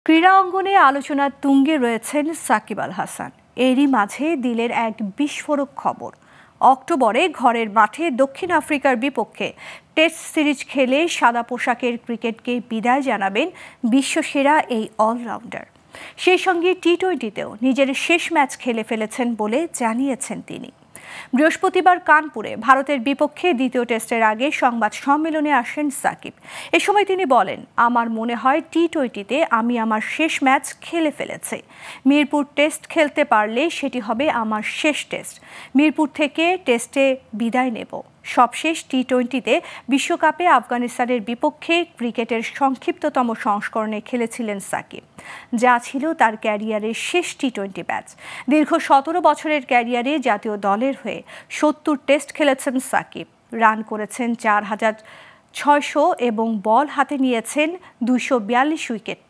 ক্রীড়া অঙ্গনে আলোচনার তুঙ্গে রয়েছেন সাকিব আল হাসান। এরই মাঝে দিলের এক বিস্ফোরক খবর। অক্টোবরে ঘরের মাঠে দক্ষিণ আফ্রিকার বিপক্ষে টেস্ট সিরিজ খেলে সাদা পোশাকের ক্রিকেটকে বিদায় জানাবেন বিশ্বসেরা এই অলরাউন্ডার। সেই সঙ্গে টি-20তেও নিজের শেষ ম্যাচ খেলে ফেলেছেন বলে জানিয়েছেন তিনি। বৃহস্পতিবার কানপুরে ভারতের বিপক্ষে দ্বিতীয় টেস্টের আগে সংবাদ সম্মেলনে আসেন সাকিব। এ সময় তিনি বলেন, আমার মনে হয় টি-20তে আমি আমার শেষ ম্যাচ খেলে ফেলেছি। মিরপুর টেস্ট খেলতে পারলে সেটি হবে আমার শেষ টেস্ট। মিরপুর থেকে টেস্টে বিদায় নেব। সবশেষ টি-20তে বিশ্বকাপে আফগানিস্তানের বিপক্ষে ক্রিকেটের সংক্ষিপ্ততম সংস্করণে খেলেছিলেন সাকিব, যা ছিল তার ক্যারিয়ারের শেষ টি-20 ম্যাচ। দীর্ঘ 17 বছরের ক্যারিয়ারে জাতীয় দলের হয়ে 70 টেস্ট খেলেছেন সাকিব। রান করেছেন 4,600 এবং বল হাতে নিয়েছেন 242 উইকেট।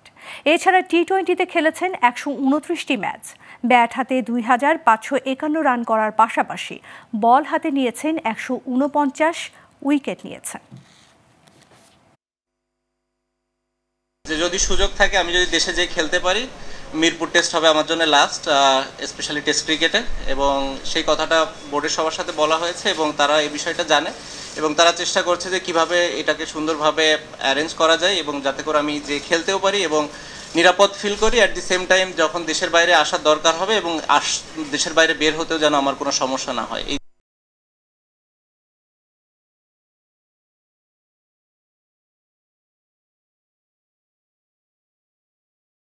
এছাড়া টি-20তে খেলেছেন 129টি ম্যাচ। ব্যাট হাতে 2,551 রান করার পাশাপাশি বল হাতে নিয়েছেন 149 উইকেট নিয়েছেন। যদি সুযোগ থাকে, আমি যদি দেশে যেয়ে খেলতে পারি, মিরপুর টেস্ট হবে আমার জন্য লাস্ট, স্পেশালি টেস্ট ক্রিকেটে। এবং সেই কথাটা বোর্ডের সবার সাথে বলা হয়েছে এবং তারা এই বিষয়টা জানে এবং তারা চেষ্টা করছে যে কিভাবে এটাকে সুন্দরভাবে অ্যারেঞ্জ করা যায় এবং যাতে করে আমি যে খেলতেও পারি এবং নিরাপদ ফিল করি। অ্যাট দি সেম টাইম যখন দেশের বাইরে আসার দরকার হবে এবং দেশের বাইরে বের হতেও যেন আমার কোনো সমস্যা না হয়।